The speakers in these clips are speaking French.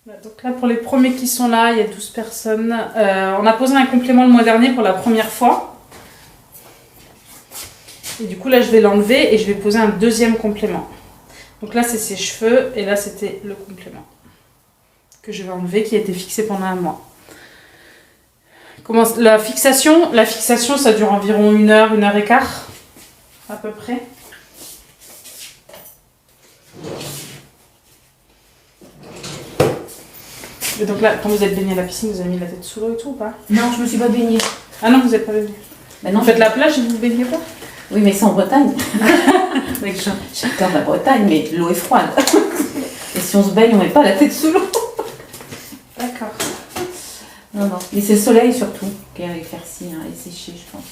Donc là, pour les premiers qui sont là, il y a 12 personnes. On a posé un complément le mois dernier pour la première fois. Et du coup, là, je vais l'enlever et je vais poser un deuxième complément. Donc là, c'est ses cheveux et là, c'était le complément que je vais enlever qui a été fixé pendant un mois. La fixation, ça dure environ 1 heure, 1 heure et quart, à peu près. Et donc là, quand vous êtes baigné à la piscine, vous avez mis la tête sous l'eau et tout ou pas? Non, je me suis pas baignée. Ah non, vous n'êtes pas baigné. Maintenant, Vous faites la plage et vous ne baignez pas? Oui, mais c'est en Bretagne. J'adore la Bretagne, mais l'eau est froide. Et si on se baigne, on met pas la tête sous l'eau. D'accord. Non, non. Et c'est le soleil surtout qui a éclairci et séché, je pense.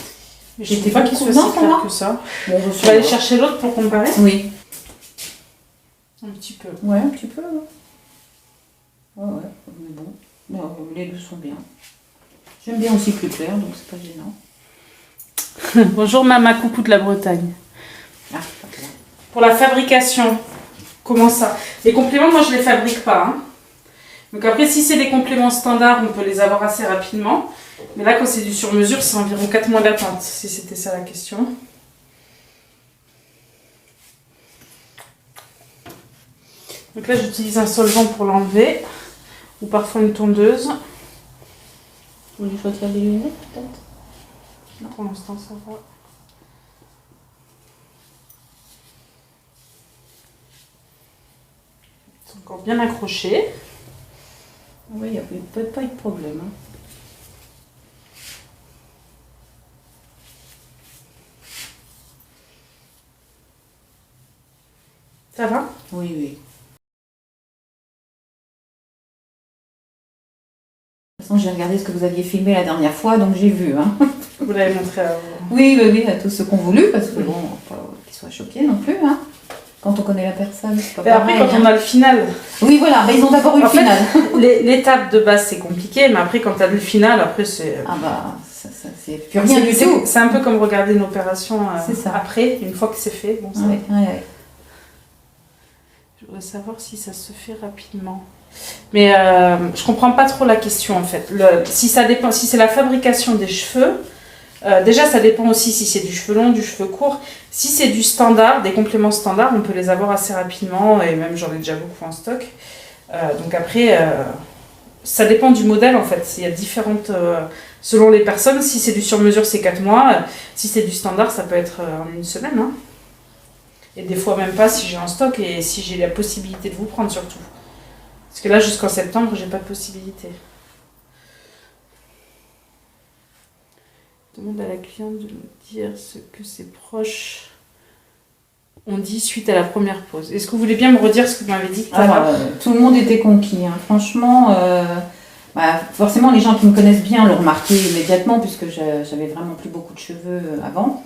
J'étais pas qu'il soit si clair que ça. Bon, je vais aller chercher l'autre pour comparer. Oui. Un petit peu. Ouais, un petit peu. Ouais, ouais. Mais bon, les deux sont bien. J'aime bien aussi plus clair, donc c'est pas gênant. Bonjour Mama, coucou de la Bretagne. Ah, pas clair. Pour la fabrication, comment ça? Les compléments, moi je les fabrique pas. Hein. Donc après, si c'est des compléments standards, on peut les avoir assez rapidement. Mais là, quand c'est du sur-mesure, c'est environ 4 mois d'attente, si c'était ça la question. Donc là, j'utilise un solvant pour l'enlever, ou parfois une tondeuse. Vous voulez choisir des lunettes peut-être? Non, pour l'instant, ça va. C'est encore bien accroché. Oui, il ne peut pas être de problème. Hein. Ça va? Oui, oui. De toute façon, j'ai regardé ce que vous aviez filmé la dernière fois, donc j'ai vu. Hein. Vous l'avez montré à vous. Oui, oui, oui, à tous ceux qui ont voulu, parce que bon, pas qu'ils soient choqués non plus. Hein. Quand on connaît la personne, c'est pas pareil. Et après, quand on a le final. Oui, voilà, mais ils ont d'abord eu le final. L'étape de base, c'est compliqué, mais après, quand tu as le final, après, c'est. Ah bah, ça c'est plus rien du tout. C'est un peu comme regarder une opération ça. après, une fois que c'est fait. Bon, ouais, ouais. Je voudrais savoir si ça se fait rapidement. Mais je comprends pas trop la question en fait. Si ça dépend, si c'est la fabrication des cheveux, déjà ça dépend aussi si c'est du cheveu long, du cheveu court. Si c'est du standard, des compléments standards, on peut les avoir assez rapidement et même j'en ai déjà beaucoup en stock. Donc après, ça dépend du modèle en fait. Il y a différentes, selon les personnes. Si c'est du sur-mesure, c'est 4 mois. Si c'est du standard, ça peut être en 1 semaine. Hein. Et des fois même pas si j'ai en stock et si j'ai la possibilité de vous prendre surtout. Parce que là, jusqu'en septembre, j'ai pas de possibilité. Demande à la cliente de nous dire ce que ses proches ont dit suite à la première pause. Est-ce que vous voulez bien me redire ce que vous m'avez dit tout à l'heure? Tout le monde était conquis. Hein. Franchement, forcément, les gens qui me connaissent bien l'ont remarqué immédiatement, puisque j'avais vraiment plus beaucoup de cheveux avant.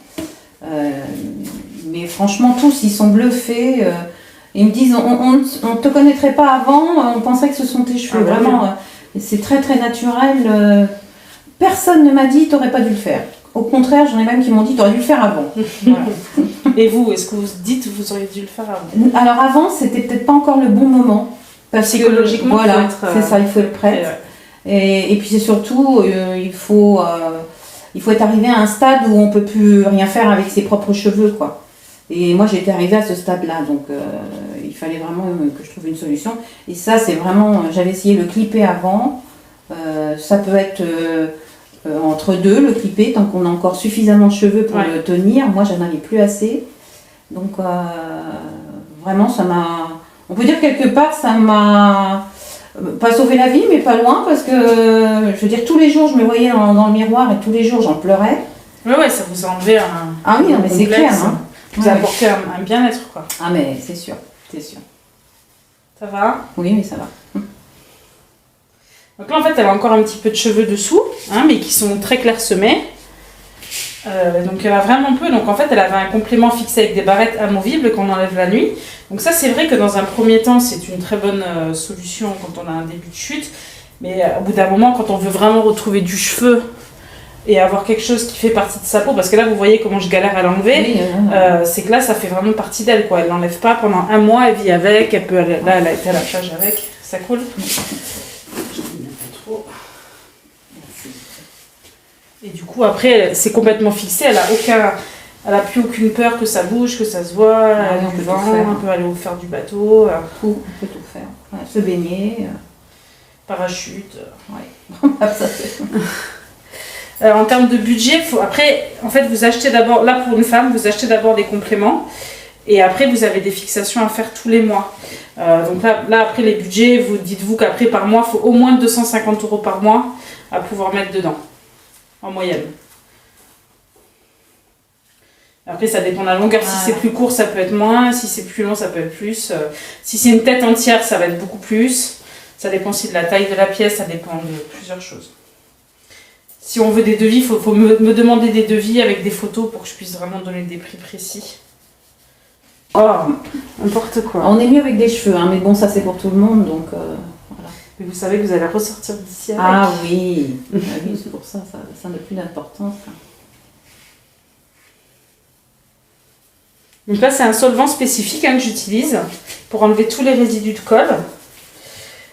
Mais franchement, tous, ils sont bluffés. Ils me disent, on ne te connaîtrait pas avant, on penserait que ce sont tes cheveux. Vraiment, c'est très très naturel. Personne ne m'a dit, tu n'aurais pas dû le faire. Au contraire, j'en ai même qui m'ont dit, tu aurais dû le faire avant. Voilà. Et vous, est-ce que vous dites, vous auriez dû le faire avant? Alors avant, c'était peut-être pas encore le bon moment. Parce psychologiquement, que, voilà, c'est ça, il faut être prête. Et puis c'est surtout, il faut être arrivé à un stade où on ne peut plus rien faire avec ses propres cheveux, quoi. Et moi, j'étais arrivée à ce stade-là, donc il fallait vraiment que je trouve une solution. Et ça, c'est vraiment, j'avais essayé le clipper avant. Ça peut être entre deux, le clipper, tant qu'on a encore suffisamment de cheveux pour le tenir. Moi, j'en avais plus assez. Donc, vraiment, ça m'a... On peut dire quelque part, ça m'a... Pas sauvé la vie, mais pas loin, parce que, je veux dire, tous les jours, je me voyais dans le miroir et tous les jours, j'en pleurais. Ouais, ça vous a enlevé un... Ah oui, non, mais c'est clair, hein. Vous a apporté un bien-être, quoi. Ah, mais c'est sûr, c'est sûr. Ça va? Oui, mais ça va. Donc là, en fait, elle a encore un petit peu de cheveux dessous, hein, mais qui sont très clairsemés. Donc elle a vraiment peu. Donc en fait, elle avait un complément fixé avec des barrettes amovibles qu'on enlève la nuit. Donc ça, c'est vrai que dans un premier temps, c'est une très bonne solution quand on a un début de chute. Mais au bout d'un moment, quand on veut vraiment retrouver du cheveu et avoir quelque chose qui fait partie de sa peau, parce que là vous voyez comment je galère à l'enlever, Oui, c'est que là ça fait vraiment partie d'elle, quoi. Elle l'enlève pas pendant un mois, elle vit avec, elle peut aller, là elle a été à la plage avec, ça coule. Je dis même pas trop. Et du coup après c'est complètement fixé, elle a plus aucune peur que ça bouge, que ça se voit, elle a du vent, on peut aller faire du bateau, on peut tout faire, ouais, se baigner, parachute. Ouais. En termes de budget, après, en fait, vous achetez d'abord, là pour une femme, vous achetez d'abord des compléments et après vous avez des fixations à faire tous les mois. Donc là, après les budgets, dites-vous qu'après par mois, il faut au moins 250 € par mois à pouvoir mettre dedans, en moyenne. Après, ça dépend de la longueur. Si c'est plus court, ça peut être moins. Si c'est plus long, ça peut être plus. Si c'est une tête entière, ça va être beaucoup plus. Ça dépend aussi de la taille de la pièce, ça dépend de plusieurs choses. Si on veut des devis, il faut me demander des devis avec des photos pour que je puisse vraiment donner des prix précis. Oh, n'importe quoi. On est mieux avec des cheveux, hein, mais bon, ça c'est pour tout le monde, donc voilà. Mais vous savez que vous allez ressortir d'ici avec. Ah oui, oui c'est pour ça, ça n'a plus d'importance. Donc là, c'est un solvant spécifique que j'utilise pour enlever tous les résidus de colle.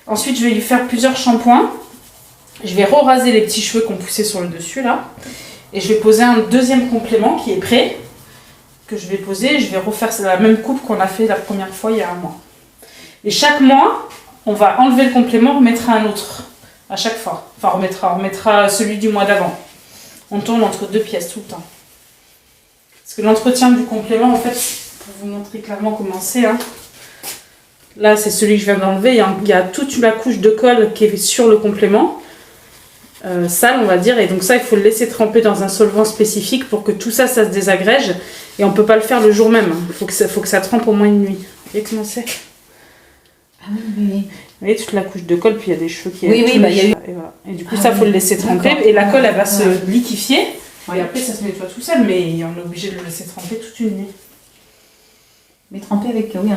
Ensuite, je vais lui faire plusieurs shampoings. Je vais raser les petits cheveux qu'on poussait sur le dessus là. Et je vais poser un deuxième complément qui est prêt, que je vais poser. Je vais refaire la même coupe qu'on a fait la première fois il y a un mois. Et chaque mois, on va enlever le complément, on remettra un autre à chaque fois. Enfin, on remettra celui du mois d'avant. On tourne entre deux pièces tout le temps. Parce que l'entretien du complément, en fait, pour vous montrer clairement comment c'est, hein. Là, c'est celui que je viens d'enlever. Il y a toute la couche de colle qui est sur le complément. Sale, on va dire. Et donc ça, il faut le laisser tremper dans un solvant spécifique pour que tout ça, ça se désagrège. Et on ne peut pas le faire le jour même. Il faut que ça trempe au moins une nuit. Vous voyez comment c'est? Ah oui. Vous voyez toute la couche de colle, puis il y a des cheveux qui... Oui, il y a eu... Et, voilà. Et du coup, ça, il faut le laisser tremper. Et la colle, elle va se liquéfier. Et après, ça se nettoie tout seul. Mais on est obligé de le laisser tremper toute une nuit. Mais tremper avec, oui,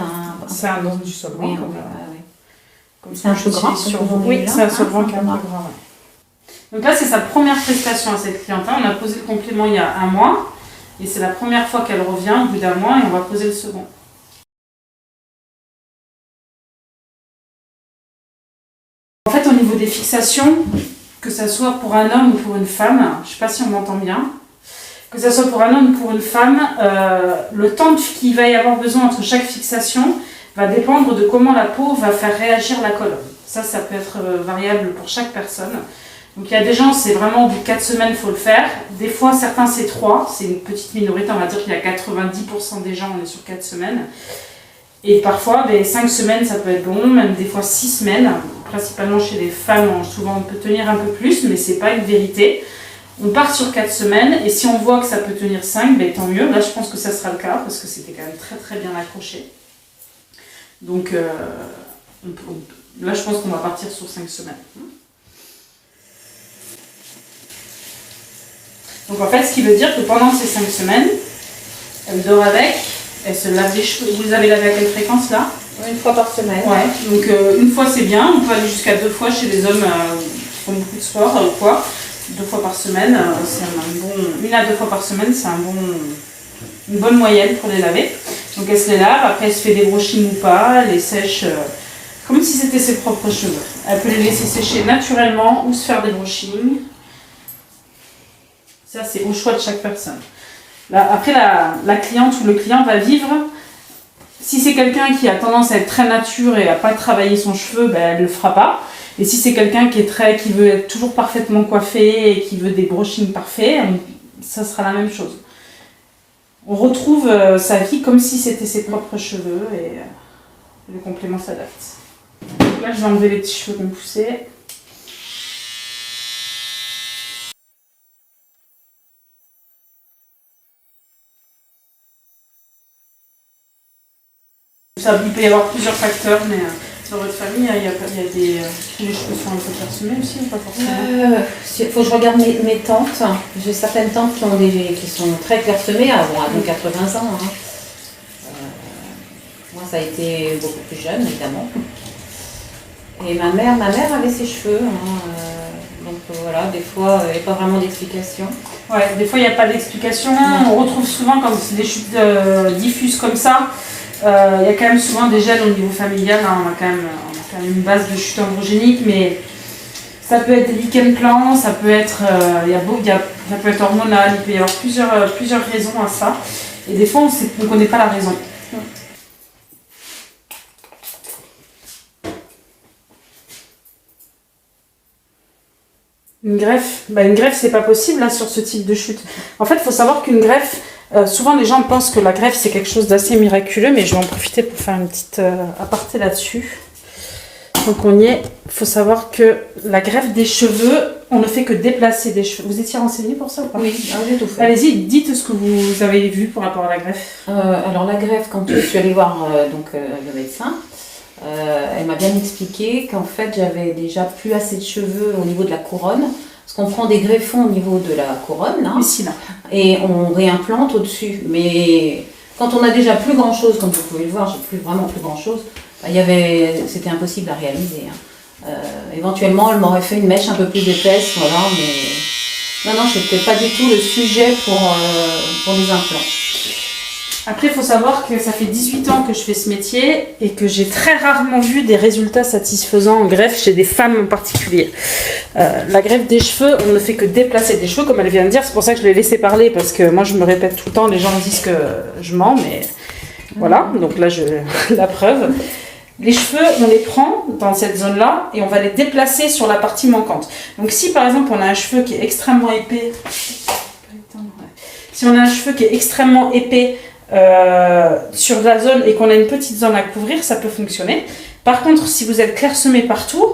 c'est un dans du solvant. Oui, comme c'est un peu gras. Oui, c'est un solvant qui est un peu gras. Ouais. Donc là, c'est sa première prestation à cette cliente. On a posé le complément il y a un mois. Et c'est la première fois qu'elle revient au bout d'un mois et on va poser le second. En fait, au niveau des fixations, que ce soit pour un homme ou pour une femme, je ne sais pas si on m'entend bien, que ce soit pour un homme ou pour une femme, le temps qu'il va y avoir besoin entre chaque fixation va dépendre de comment la peau va faire réagir la colle. Ça peut être variable pour chaque personne. Donc il y a des gens, c'est vraiment au bout de 4 semaines, il faut le faire. Des fois, certains, c'est 3. C'est une petite minorité, on va dire qu'il y a 90% des gens, on est sur 4 semaines. Et parfois, 5 semaines, ça peut être long, même des fois 6 semaines. Principalement chez les femmes, souvent on peut tenir un peu plus, mais c'est pas une vérité. On part sur 4 semaines, et si on voit que ça peut tenir 5, tant mieux. Là, je pense que ça sera le cas, parce que c'était quand même très très bien accroché. Donc là, je pense qu'on va partir sur 5 semaines. Donc en fait, ce qui veut dire que pendant ces 5 semaines, elle dort avec, elle se lave les cheveux. Vous les avez lavés à quelle fréquence là? Une fois par semaine. Ouais, donc une fois c'est bien, on peut aller jusqu'à 2 fois chez les hommes qui font beaucoup de sport ou quoi. 2 fois par semaine, c'est un bon... 1 à 2 fois par semaine, c'est une bonne moyenne pour les laver. Donc elle se les lave, après elle se fait des brushings ou pas, elle les sèche comme si c'était ses propres cheveux. Elle peut les laisser sécher naturellement ou se faire des brushings. Ça, c'est au choix de chaque personne. Là, après, la cliente ou le client va vivre. Si c'est quelqu'un qui a tendance à être très nature et à pas travailler son cheveu, elle ne le fera pas. Et si c'est quelqu'un qui veut être toujours parfaitement coiffé et qui veut des brushings parfaits, ça sera la même chose. On retrouve sa vie comme si c'était ses propres cheveux et le complément s'adapte. Là, je vais enlever les petits cheveux qu'on poussait. Il peut y avoir plusieurs facteurs, mais dans votre famille, il y a des... les cheveux sont un peu clairsemés aussi ou pas forcément? Il faut que je regarde mes tantes. J'ai certaines tantes qui sont très clairsemées, à 80 ans. Hein. Moi, ça a été beaucoup plus jeune, évidemment. Et ma mère avait ses cheveux. Hein. Donc voilà, des fois, il n'y a pas vraiment d'explication. Ouais, des fois il n'y a pas d'explication. On retrouve souvent quand c'est des chutes diffuses comme ça, il y a quand même souvent des gènes au niveau familial. Hein, on a quand même une base de chute androgénique, mais ça peut être des lichen plans, ça peut être, ça peut être hormonal, il peut y avoir plusieurs raisons à ça. Et des fois on ne connaît pas la raison. Une greffe, c'est pas possible là sur ce type de chute. En fait, il faut savoir qu'une greffe, souvent les gens pensent que la greffe c'est quelque chose d'assez miraculeux, mais je vais en profiter pour faire une petite aparté là-dessus. Donc on y est. Il faut savoir que la greffe des cheveux, on ne fait que déplacer des cheveux. Vous étiez renseigné pour ça ou pas? Oui, j'ai tout fait. Allez-y, dites ce que vous avez vu par rapport à la greffe. Alors la greffe, quand je suis allée voir le médecin, elle m'a bien expliqué qu'en fait j'avais déjà plus assez de cheveux au niveau de la couronne, parce qu'on prend des greffons au niveau de la couronne là, Ici, là. et on réimplante au-dessus. Mais quand on a déjà plus grand chose, comme vous pouvez le voir, j'ai vraiment plus grand chose, c'était impossible à réaliser. Hein. Éventuellement, elle m'aurait fait une mèche un peu plus épaisse, voilà, mais non, c'était pas du tout le sujet pour les implants. Après, il faut savoir que ça fait 18 ans que je fais ce métier et que j'ai très rarement vu des résultats satisfaisants en greffe chez des femmes en particulier. La greffe des cheveux, on ne fait que déplacer des cheveux, comme elle vient de dire. C'est pour ça que je l'ai laissé parler, parce que moi, je me répète tout le temps. Les gens me disent que je mens, mais voilà. Donc là, la preuve. Les cheveux, on les prend dans cette zone-là et on va les déplacer sur la partie manquante. Donc si, par exemple, on a un cheveu qui est extrêmement épais... Si on a un cheveu qui est extrêmement épais sur la zone et qu'on a une petite zone à couvrir, ça peut fonctionner. Par contre, si vous êtes clairsemé partout,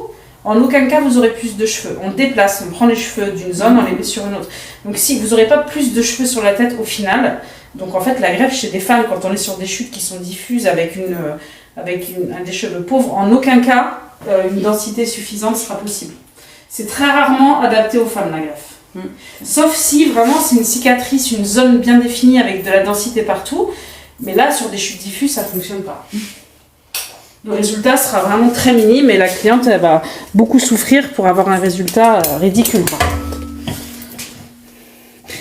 en aucun cas vous aurez plus de cheveux. On déplace, on prend les cheveux d'une zone, on les met sur une autre. Donc si vous n'aurez pas plus de cheveux sur la tête au final, donc en fait la greffe chez des femmes, quand on est sur des chutes qui sont diffuses avec des cheveux pauvres, en aucun cas une densité suffisante sera possible. C'est très rarement adapté aux femmes la greffe. Sauf si vraiment c'est une cicatrice, une zone bien définie avec de la densité partout, mais là sur des chutes diffuses ça ne fonctionne pas. Le résultat sera vraiment très minime et la cliente elle va beaucoup souffrir pour avoir un résultat ridicule.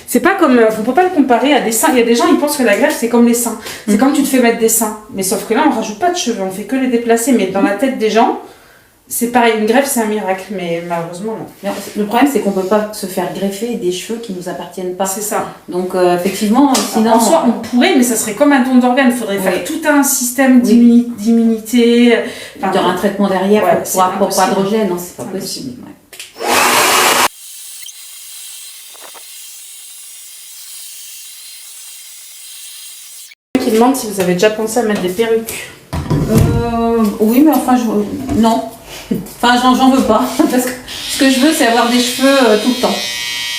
C'est pas comme, on peut pas le comparer à des seins. Il y a des gens ils pensent que la greffe c'est comme les seins, c'est comme tu te fais mettre des seins, mais sauf que là on rajoute pas de cheveux, on fait que les déplacer, mais dans la tête des gens c'est pareil, une greffe c'est un miracle, mais malheureusement non. Le problème c'est qu'on peut pas se faire greffer des cheveux qui nous appartiennent pas. C'est ça. Donc effectivement, sinon... En soi on pourrait, mais ça serait comme un don d'organe, il faudrait faire tout un système d'immunité. Enfin, un traitement derrière pour pas de rejet, non c'est pas possible. Qui demande si vous avez déjà pensé à mettre des perruques. Oui, mais enfin, non. Enfin, j'en veux pas. Parce que ce que je veux, c'est avoir des cheveux tout le temps.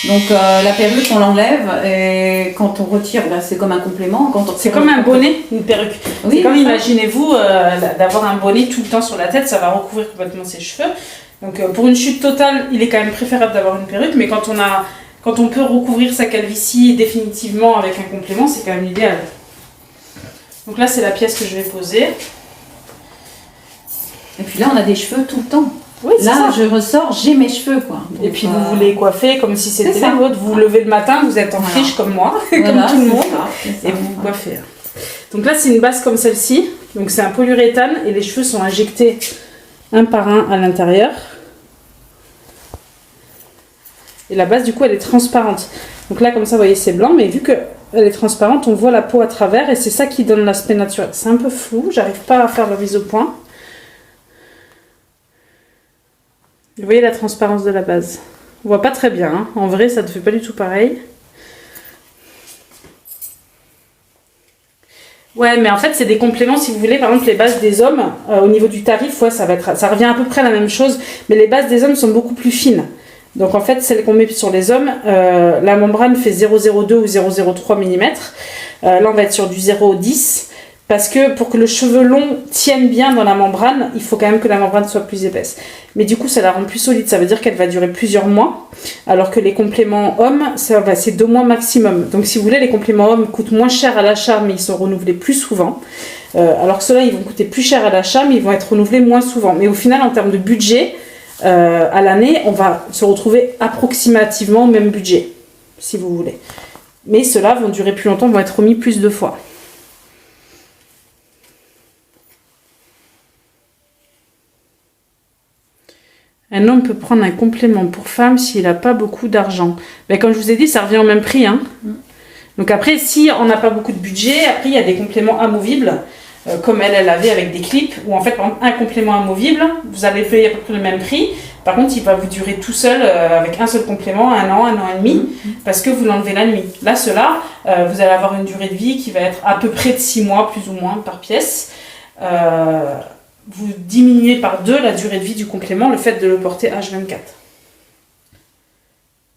Donc, la perruque, on l'enlève et quand on retire, là, c'est comme un complément. C'est comme un bonnet, une perruque. Oui, c'est comme, imaginez-vous, d'avoir un bonnet tout le temps sur la tête, ça va recouvrir complètement ses cheveux. Donc, pour une chute totale, il est quand même préférable d'avoir une perruque, mais quand on peut recouvrir sa calvitie définitivement avec un complément, c'est quand même l'idéal. Donc là, c'est la pièce que je vais poser. Et puis là, on a des cheveux tout le temps. Oui, là, ça. Je ressors, j'ai mes cheveux, quoi. Donc, et puis vous voulez coiffer comme si c'était les vôtres. Vous vous levez le matin, vous êtes en friche comme moi, comme tout le monde, et vous vous coiffez. Donc là, c'est une base comme celle-ci. Donc c'est un polyuréthane et les cheveux sont injectés un par un à l'intérieur. Et la base, du coup, elle est transparente. Donc là, comme ça, vous voyez, c'est blanc, mais vu qu'elle est transparente, on voit la peau à travers et c'est ça qui donne l'aspect naturel. C'est un peu flou, j'arrive pas à faire la mise au point. Vous voyez la transparence de la base. On voit pas très bien, hein. En vrai ça ne fait pas du tout pareil. Ouais, mais en fait c'est des compléments si vous voulez. Par exemple les bases des hommes, au niveau du tarif, ouais, ça revient à peu près à la même chose, mais les bases des hommes sont beaucoup plus fines. Donc en fait celles qu'on met sur les hommes, la membrane fait 0,02 ou 0,03 mm. Là on va être sur du 0,10. Parce que pour que le cheveu long tienne bien dans la membrane, il faut quand même que la membrane soit plus épaisse. Mais du coup, ça la rend plus solide. Ça veut dire qu'elle va durer plusieurs mois. Alors que les compléments hommes, c'est 2 mois maximum. Donc si vous voulez, les compléments hommes coûtent moins cher à l'achat, mais ils sont renouvelés plus souvent. Alors que ceux-là, ils vont coûter plus cher à l'achat, mais ils vont être renouvelés moins souvent. Mais au final, en termes de budget, à l'année, on va se retrouver approximativement au même budget, si vous voulez. Mais ceux-là vont durer plus longtemps, vont être remis plus de fois. Un homme peut prendre un complément pour femme s'il n'a pas beaucoup d'argent. Mais comme je vous ai dit, ça revient au même prix. Hein. Donc après, si on n'a pas beaucoup de budget, après il y a des compléments amovibles, comme elle avait avec des clips, où en fait, par exemple, un complément amovible, vous allez payer à peu près le même prix. Par contre, il va vous durer tout seul, avec un seul complément, un an et demi, parce que vous l'enlevez la nuit. Là, ceux-là, vous allez avoir une durée de vie qui va être à peu près de 6 mois, plus ou moins, par pièce. Vous diminuez par 2 la durée de vie du complément, le fait de le porter H24.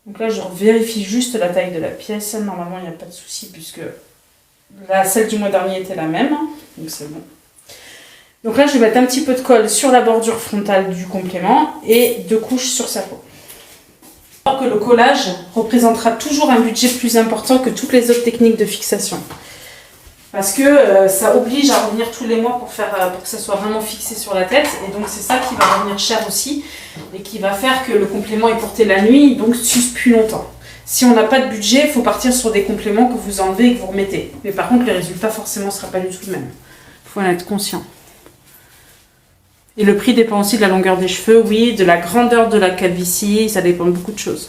Donc là, je vérifie juste la taille de la pièce. Normalement, il n'y a pas de souci, puisque celle du mois dernier était la même. Donc c'est bon. Donc là, je vais mettre un petit peu de colle sur la bordure frontale du complément et 2 couches sur sa peau. Alors que le collage représentera toujours un budget plus important que toutes les autres techniques de fixation. Parce que ça oblige à revenir tous les mois pour que ça soit vraiment fixé sur la tête. Et donc c'est ça qui va revenir cher aussi. Et qui va faire que le complément est porté la nuit, donc s'use plus longtemps. Si on n'a pas de budget, il faut partir sur des compléments que vous enlevez et que vous remettez. Mais par contre, le résultat forcément ne sera pas du tout le même. Il faut en être conscient. Et le prix dépend aussi de la longueur des cheveux, oui, de la grandeur de la calvitie, ça dépend de beaucoup de choses.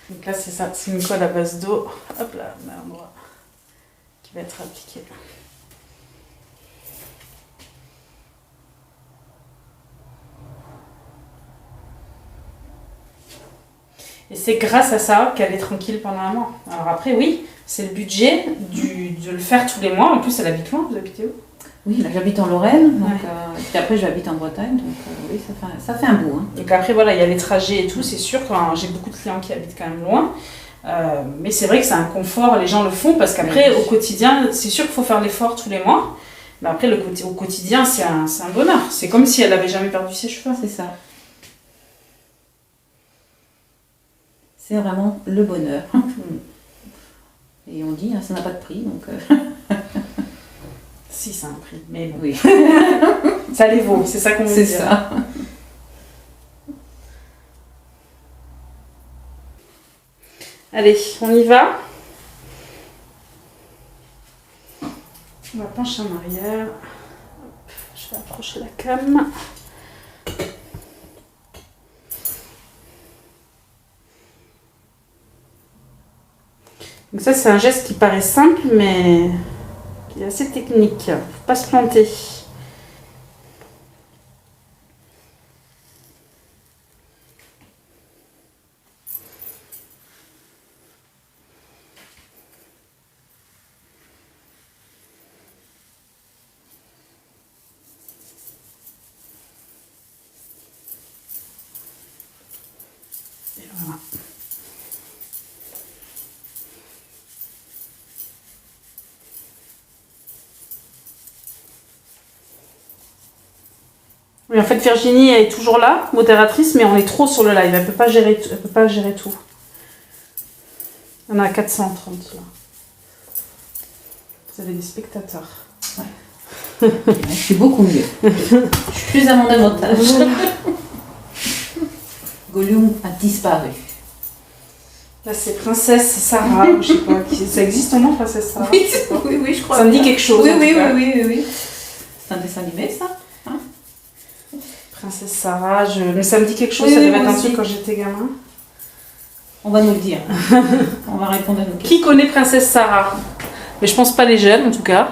Donc là, c'est ça, c'est une colle à base d'eau. Hop là, un endroit qui va être appliqué. Et c'est grâce à ça qu'elle est tranquille pendant un mois. Alors après, oui, c'est le budget de le faire tous les mois. En plus, elle habite loin, vous habitez où? Oui, là j'habite en Lorraine, donc, ouais. Puis après j'habite en Bretagne, donc oui, ça fait un bout. Hein. Donc après, voilà, il y a les trajets et tout, c'est sûr, quand j'ai beaucoup de clients qui habitent quand même loin. Mais c'est vrai que c'est un confort, les gens le font, parce qu'après, au quotidien, c'est sûr qu'il faut faire l'effort tous les mois. Mais après, au quotidien, c'est un bonheur. C'est comme si elle n'avait jamais perdu ses cheveux. C'est ça. C'est vraiment le bonheur. Et on dit, hein, ça n'a pas de prix, donc... Si, c'est un prix, mais bon. Oui. Ça les vaut, c'est ça qu'on veut dire. C'est ça. Allez, on y va. On va pencher en arrière. Hop, je vais approcher la cam. Donc ça, c'est un geste qui paraît simple, mais qui est assez technique. Faut pas se planter. Et voilà. Oui, en fait, Virginie est toujours là, modératrice, mais on est trop sur le live. Elle peut pas gérer tout. On a 430 là. Vous avez des spectateurs. Ouais. Je suis beaucoup mieux. Je suis plus à mon avantage. Gollum a disparu. Là, c'est Princesse Sarah. Je sais pas. Ça existe ton nom, Princesse Sarah? Oui, oui, je crois. Ça me dit quelque chose. Oui. C'est un dessin animé, ça. Hein? Princesse Sarah, mais ça me dit quelque chose. Oui, ça oui, devait être moi un aussi. truc quand j'étais gamin. On va nous le dire. On va répondre à nos questions. Qui connaît Princesse Sarah? Mais je pense pas les jeunes, en tout cas.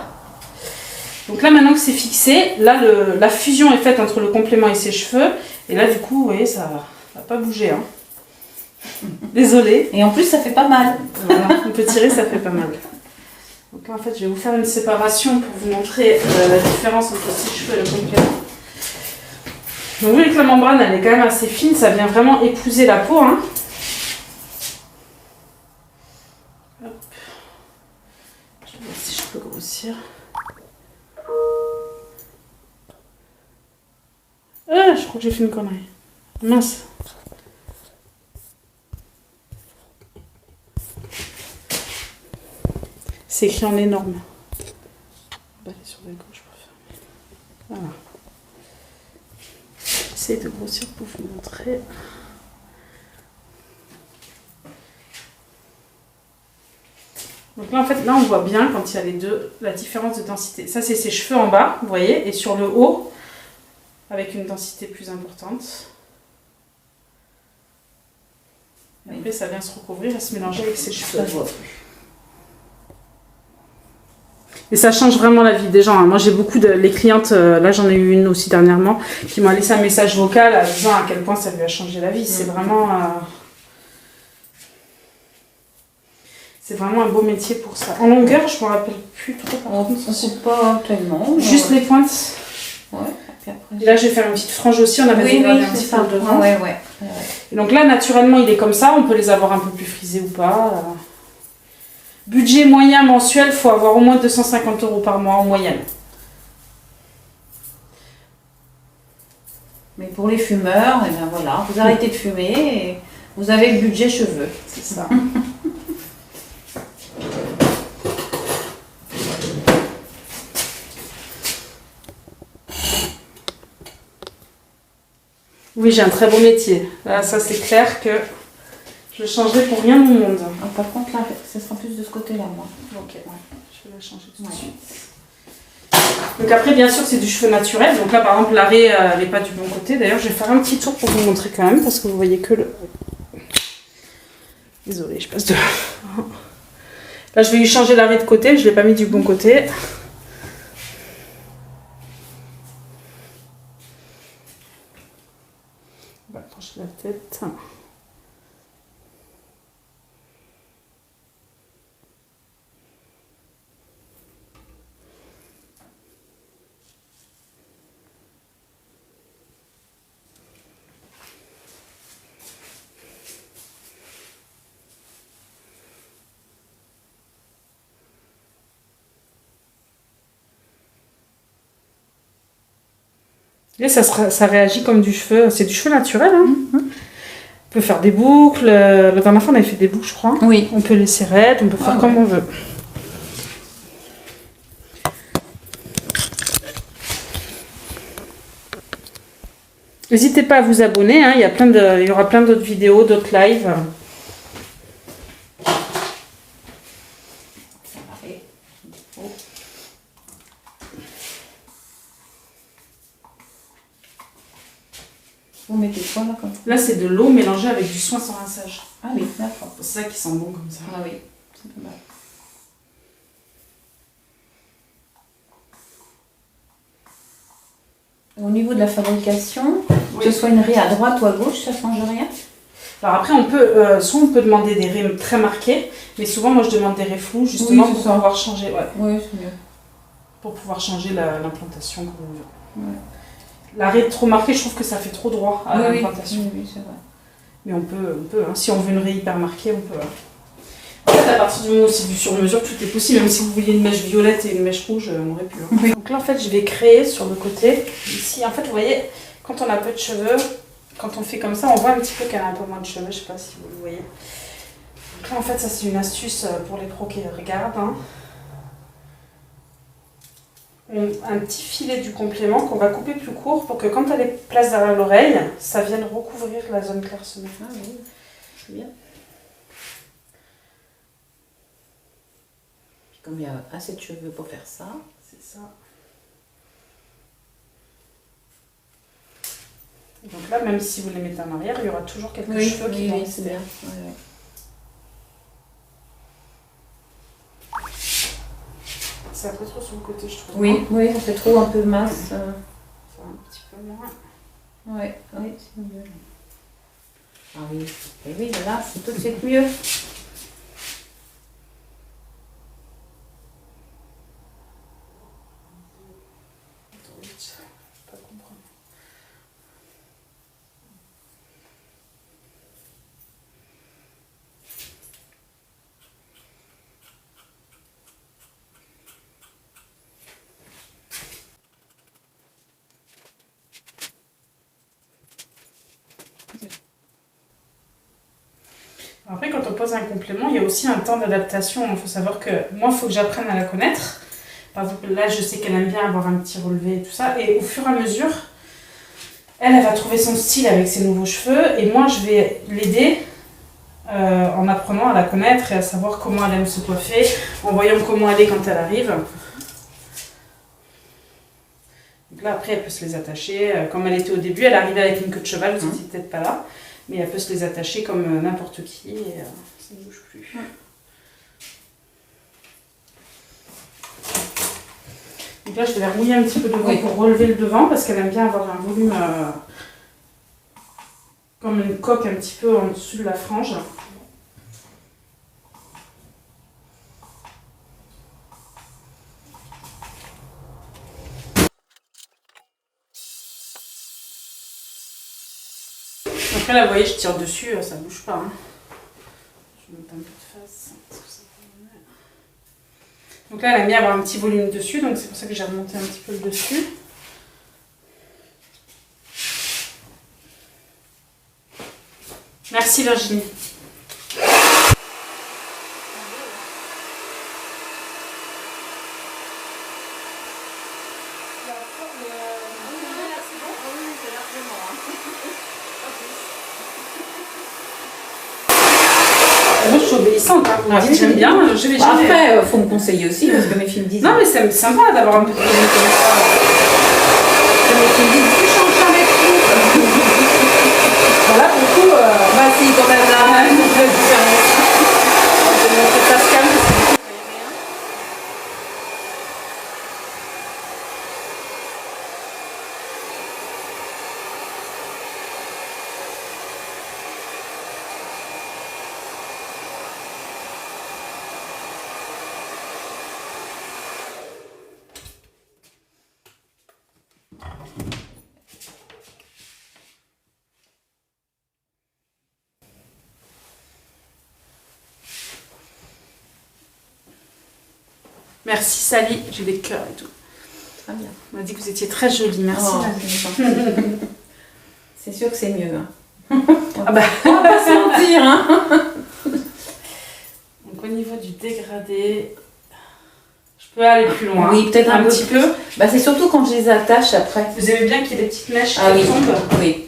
Donc là, maintenant que c'est fixé, là, la fusion est faite entre le complément et ses cheveux. Et là, du coup, vous voyez, ça va pas bouger. Hein. Désolée. Et en plus, ça fait pas mal. Voilà, on peut tirer, ça fait pas mal. Donc là, en fait, je vais vous faire une séparation pour vous montrer la différence entre ses cheveux et le complément. Donc, vous voyez que la membrane, elle est quand même assez fine. Ça vient vraiment épouser la peau. Hein. Hop. Je vais voir si je peux grossir. Je crois que j'ai fait une connerie. Mince. C'est écrit en énorme. On va aller sur la gauche pour faire. Voilà. J'essaie de grossir pour vous montrer. Donc là, en fait, là, on voit bien quand il y a les deux, la différence de densité. Ça, c'est ses cheveux en bas, vous voyez, et sur le haut, avec une densité plus importante. Et après, ça vient se recouvrir et se mélanger avec ses cheveux. Et ça change vraiment la vie des gens. Moi, j'ai beaucoup de... Les clientes, là, j'en ai eu une aussi dernièrement, qui m'a laissé un message vocal en disant à quel point ça lui a changé la vie. C'est vraiment... C'est vraiment un beau métier pour ça. En longueur, je ne me rappelle plus trop. On ne coupe pas tellement. Juste les pointes. Ouais. Et, après, et là, je vais faire une petite frange aussi. On avait oui, un petit peu devant. Ouais. Et donc là, naturellement, il est comme ça. On peut les avoir un peu plus frisés ou pas. Budget moyen mensuel, il faut avoir au moins 250 € par mois en moyenne. Mais pour les fumeurs, eh bien voilà, vous arrêtez de fumer et vous avez le budget cheveux. C'est ça. Oui, j'ai un très beau métier. Là, ça, c'est clair que je le changerai pour rien au monde. Ah, par contre, là, ce sera plus de ce côté-là, moi. Ok, ouais. Je vais la changer tout de suite. Donc après, bien sûr, c'est du cheveu naturel. Donc là, par exemple, l'arrêt n'est pas du bon côté. D'ailleurs, je vais faire un petit tour pour vous montrer quand même, parce que vous voyez que le... Désolée, je passe de... Là, je vais lui changer l'arrêt de côté. Je ne l'ai pas mis du bon côté. On va pencher la tête. Et ça réagit comme du cheveu. C'est du cheveu naturel. Hein. On peut faire des boucles. La dernière fois, on avait fait des boucles, je crois. Oui. On peut laisser raide, on peut faire comme on veut. N'hésitez pas à vous abonner. Hein. Il y aura plein d'autres vidéos, d'autres lives. Vous mettez quoi là comme ça? Là, c'est de l'eau mélangée avec du soin sans rinçage. Ah oui, d'accord. C'est ça qui sent bon comme ça. Ah oui, c'est pas mal. Au niveau de la fabrication, que ce soit une raie à droite ou à gauche, ça ne change rien? Alors après, soit on peut demander des raies très marquées, mais souvent, moi, je demande des raies floues, justement, pour pouvoir changer. Ouais. Oui, c'est mieux. Pour pouvoir changer l'implantation comme on veut. Ouais. La raie trop marquée, je trouve que ça fait trop droit à l'implantation. Oui, c'est vrai. Mais on peut hein. Si on veut une raie hyper marquée, on peut. En fait, à partir du moment où c'est du sur-mesure, tout est possible. Même si vous vouliez une mèche violette et une mèche rouge, on aurait pu. Hein. Oui. Donc là, en fait, je vais créer sur le côté. Ici, en fait, vous voyez, quand on a peu de cheveux, quand on fait comme ça, on voit un petit peu qu'elle a un peu moins de cheveux. Je sais pas si vous le voyez. Donc là, en fait, ça, c'est une astuce pour les pros qui regardent. Hein. Un petit filet du complément qu'on va couper plus court pour que quand elle est place derrière l'oreille, ça vienne recouvrir la zone clairsemée. Ah oui, c'est bien. Puis comme il y a assez de cheveux pour faire ça. C'est ça. Donc là, même si vous les mettez en arrière, il y aura toujours quelques cheveux qui vont rester. C'est bien. Oui. C'est un peu trop sur le côté, je trouve. Oui, ça fait trop un peu masse. Ça un petit peu moins. Oui, c'est mieux. Ah oui, et oui, là, c'est tout de suite mieux. Pas comprendre. Après, quand on pose un complément, il y a aussi un temps d'adaptation. Il faut savoir que moi, il faut que j'apprenne à la connaître. Par exemple, là, je sais qu'elle aime bien avoir un petit relevé et tout ça. Et au fur et à mesure, Elle va trouver son style avec ses nouveaux cheveux et moi je vais l'aider en apprenant à la connaître et à savoir comment elle aime se coiffer, en voyant comment elle est quand elle arrive. Donc là après elle peut se les attacher, comme elle était au début, elle arrivait avec une queue de cheval, vous n'étiez peut-être pas là, mais elle peut se les attacher comme n'importe qui et ça ne bouge plus. Donc là je vais la remouiller un petit peu devant pour relever le devant parce qu'elle aime bien avoir un volume comme une coque un petit peu en dessus de la frange. Après là vous voyez je tire dessus, ça bouge pas. Hein. Je monte un peu de face. Donc là elle aime bien avoir un petit volume dessus, donc c'est pour ça que j'ai remonté un petit peu le dessus. Merci Virginie. Moi je suis obéissante, hein. Vous me dites j'aime bien, je vais jamais. Après, il faut me conseiller aussi parce que mes filles me disent. Non mais c'est sympa d'avoir un peu de volume comme ça. Mes filles me disent tu changes jamais tout. Voilà pour le coup, Bah si, quand elle a une différence. ça se calme. Merci Sally, j'ai des cœurs et tout. Très bien. On m'a dit que vous étiez très jolie, merci. Oh, c'est sûr que c'est mieux. Hein. Ah bah. On va pas se mentir. Hein. Donc au niveau du dégradé, je peux aller plus loin. Oui, peut-être un petit peu. Bah, c'est surtout quand je les attache après. Vous aimez bien qu'il y ait des petites mèches qui oui. tombent. Oui.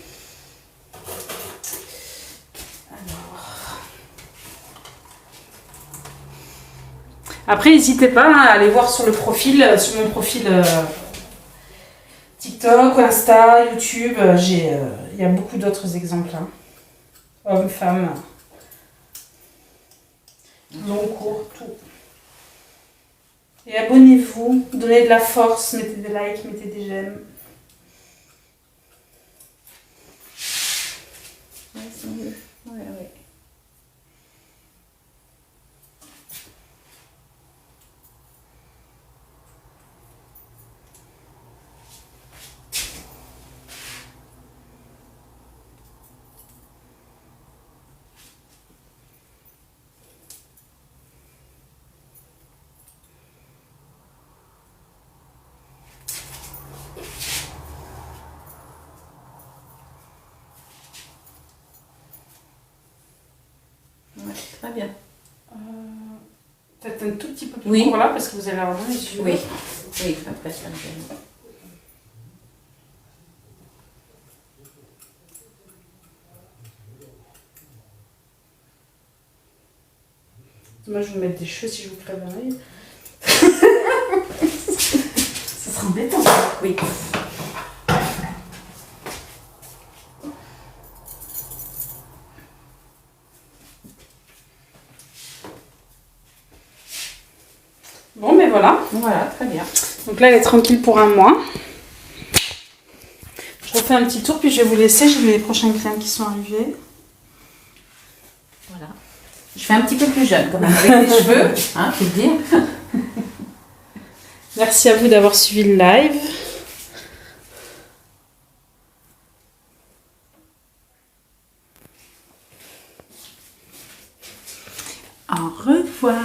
Après, n'hésitez pas à aller voir sur le profil, sur mon profil TikTok, Insta, YouTube. Il y a beaucoup d'autres exemples. Hein. Hommes, femmes, long, court, tout. Et abonnez-vous, donnez de la force, mettez des likes, mettez des j'aime. Ouais, c'est mieux. Ouais, ouais. Très bien. Peut-être un tout petit peu plus court là parce que vous allez avoir les yeux. Oui, oui, après ça me gêne. Moi je vais vous mettre des cheveux si je vous crève un œil. Ça sera embêtant. Oui. Bon, mais voilà. Voilà, très bien. Donc là, elle est tranquille pour un mois. Je refais un petit tour, puis je vais vous laisser. J'ai les prochains clients qui sont arrivés. Voilà. Je fais un petit peu plus jeune quand même, avec des cheveux, hein, faut le dire. Merci à vous d'avoir suivi le live. Au revoir.